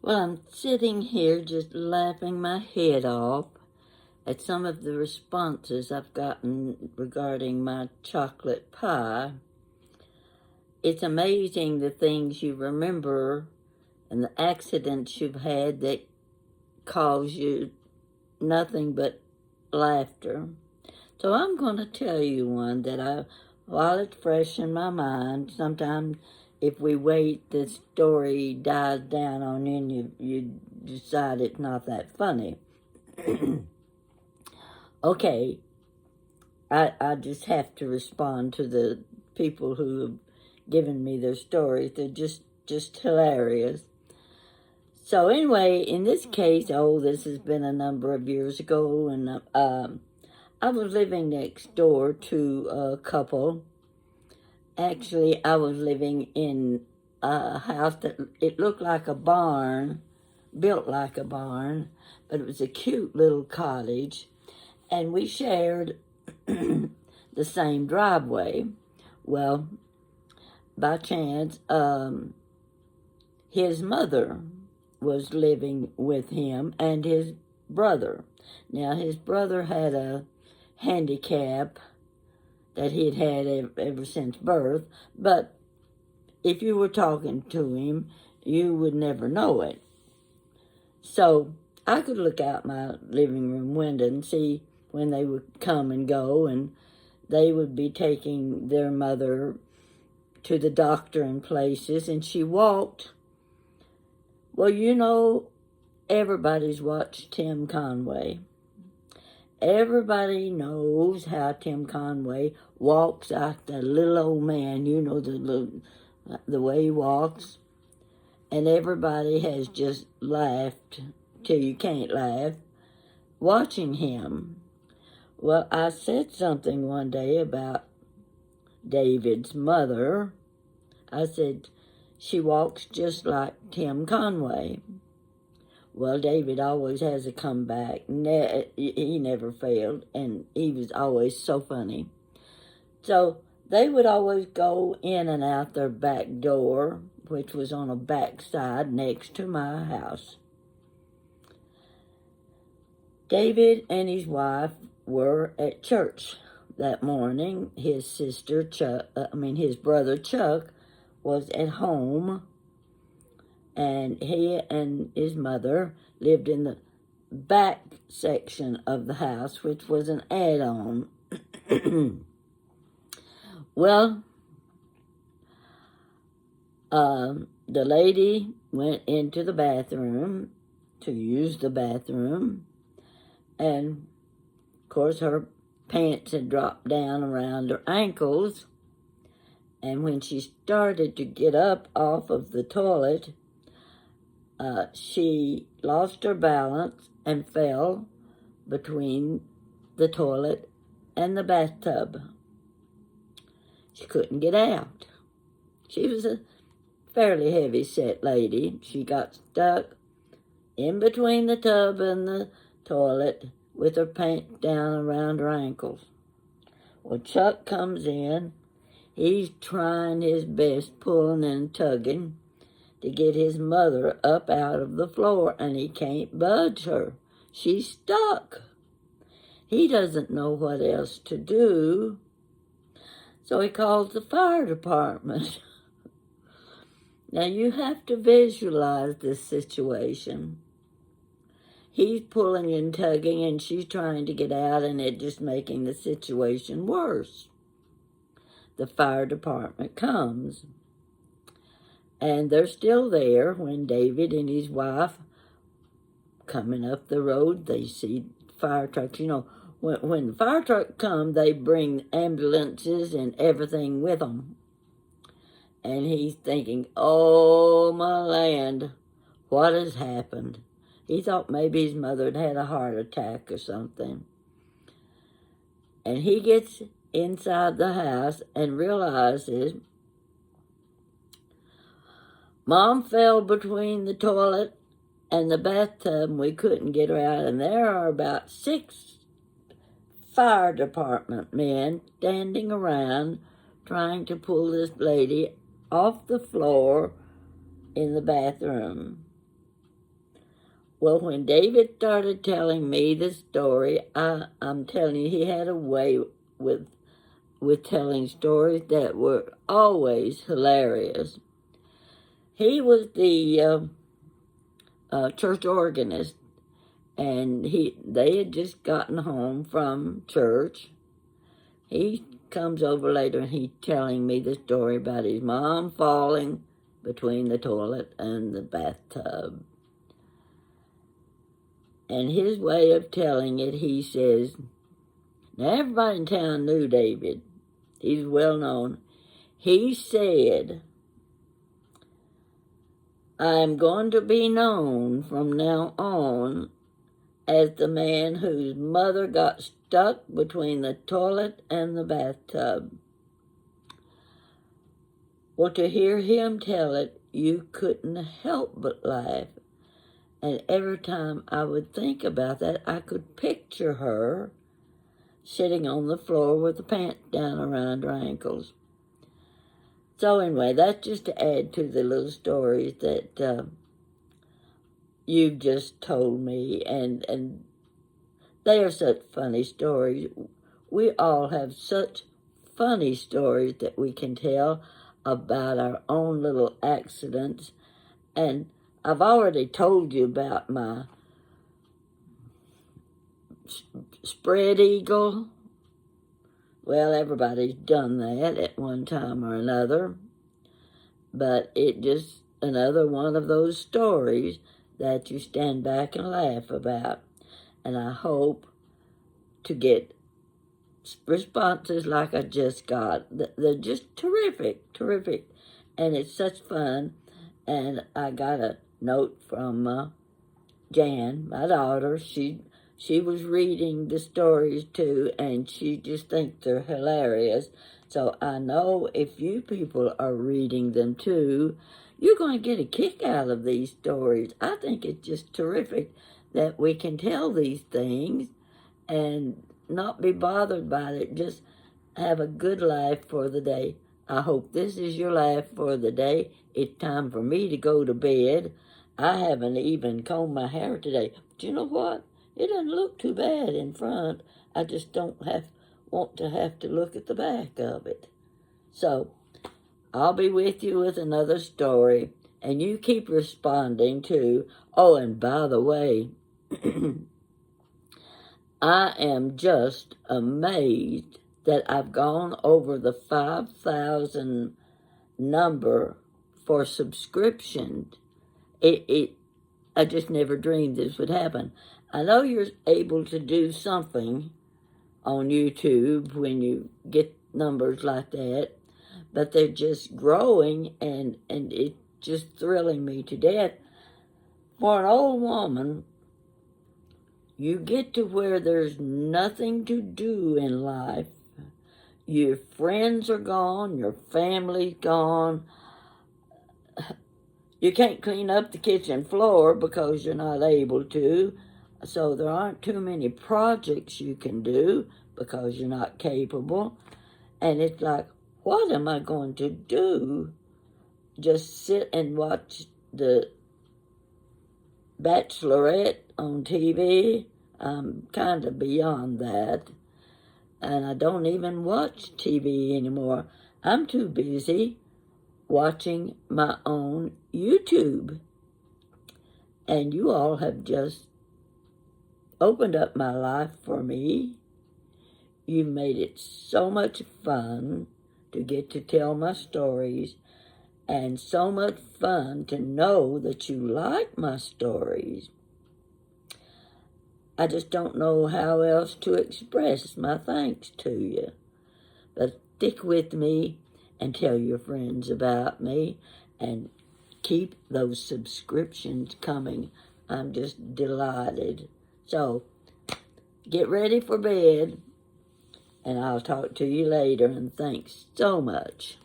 Well, I'm sitting here just laughing my head off at some of the responses I've gotten regarding my chocolate pie. It's amazing the things you remember and the accidents you've had that cause you nothing but laughter. So I'm going to tell you one that while it's fresh in my mind, sometimes if we wait, the story dies down on you and you decide it's not that funny. Okay, I just have to respond to the people who have given me their stories. They're just hilarious. So anyway, in this case, this has been a number of years ago, and I was living next door to a couple. Actually, I was living in a house that it looked like a barn, built like a barn, but it was a cute little cottage, and we shared the same driveway. Well, by chance, his mother was living with him and his brother. Now, his brother had a handicap that he'd had ever since birth, but if you were talking to him, you would never know it. So I could look out my living room window and see when they would come and go, and they would be taking their mother to the doctor and places, and she walked. Well, everybody's watched Tim Conway. Everybody knows how Tim Conway walks like the little old man, the way he walks. And everybody has just laughed till you can't laugh watching him. Well, I said something one day about David's mother. I said, she walks just like Tim Conway. Well, David always has a comeback. He never failed, and he was always so funny. So they would always go in and out their back door, which was on a back side next to my house. David and his wife were at church that morning. His brother Chuck was at home, and he and his mother lived in the back section of the house, which was an add-on. Well, the lady went into the bathroom to use the bathroom, and of course her pants had dropped down around her ankles, and when she started to get up off of the toilet, she lost her balance and fell between the toilet and the bathtub. She couldn't get out. She was a fairly heavy-set lady. She got stuck in between the tub and the toilet with her pants down around her ankles. Well, Chuck comes in. He's trying his best, pulling and tugging to get his mother up out of the floor, and he can't budge her. She's stuck. He doesn't know what else to do, so he calls the fire department. Now, you have to visualize this situation. He's pulling and tugging, and she's trying to get out, and it just making the situation worse. The fire department comes, and they're still there when David and his wife coming up the road. They see fire trucks. When the fire truck come, they bring ambulances and everything with them. And he's thinking, oh, my land, what has happened? He thought maybe his mother had had a heart attack or something. And he gets inside the house and realizes Mom fell between the toilet and the bathtub, and we couldn't get her out. And there are about 6 fire department men standing around trying to pull this lady off the floor in the bathroom. Well, when David started telling me the story, I'm telling you, he had a way with telling stories that were always hilarious. He was the church organist, and they had just gotten home from church. He comes over later and he's telling me the story about his mom falling between the toilet and the bathtub. And his way of telling it, he says, now everybody in town knew David. He's well known. He said, I'm going to be known from now on as the man whose mother got stuck between the toilet and the bathtub. Well, to hear him tell it, you couldn't help but laugh. And every time I would think about that, I could picture her sitting on the floor with the pants down around her ankles. So anyway, that's just to add to the little stories that you've just told me. And they are such funny stories. We all have such funny stories that we can tell about our own little accidents. And I've already told you about my spread eagle. Well, everybody's done that at one time or another. But it just another one of those stories that you stand back and laugh about. And I hope to get responses like I just got. They're just terrific, terrific. And it's such fun. And I got a note from Jan, my daughter. She was reading the stories too, and she just thinks they're hilarious. So I know if you people are reading them too, you're going to get a kick out of these stories. I think it's just terrific that we can tell these things and not be bothered by it. Just have a good laugh for the day. I hope this is your laugh for the day. It's time for me to go to bed. I haven't even combed my hair today. But you know what? It doesn't look too bad in front. I just don't want to have to look at the back of it. So I'll be with you with another story, and you keep responding too. Oh, and by the way, I am just amazed that I've gone over the 5,000 number for subscriptions. I just never dreamed this would happen. I know you're able to do something on YouTube when you get numbers like that, but they're just growing, and it's just thrilling me to death. For an old woman, you get to where there's nothing to do in life. Your friends are gone, your family's gone. You can't clean up the kitchen floor because you're not able to. So there aren't too many projects you can do because you're not capable. And it's like, what am I going to do? Just sit and watch the Bachelorette on TV? I'm kind of beyond that. And I don't even watch TV anymore. I'm too busy watching my own YouTube. And you all have just opened up my life for me. You made it so much fun to get to tell my stories, and so much fun to know that you like my stories. I just don't know how else to express my thanks to you. But stick with me and tell your friends about me, and keep those subscriptions coming. I'm just delighted. So, get ready for bed, and I'll talk to you later, and thanks so much.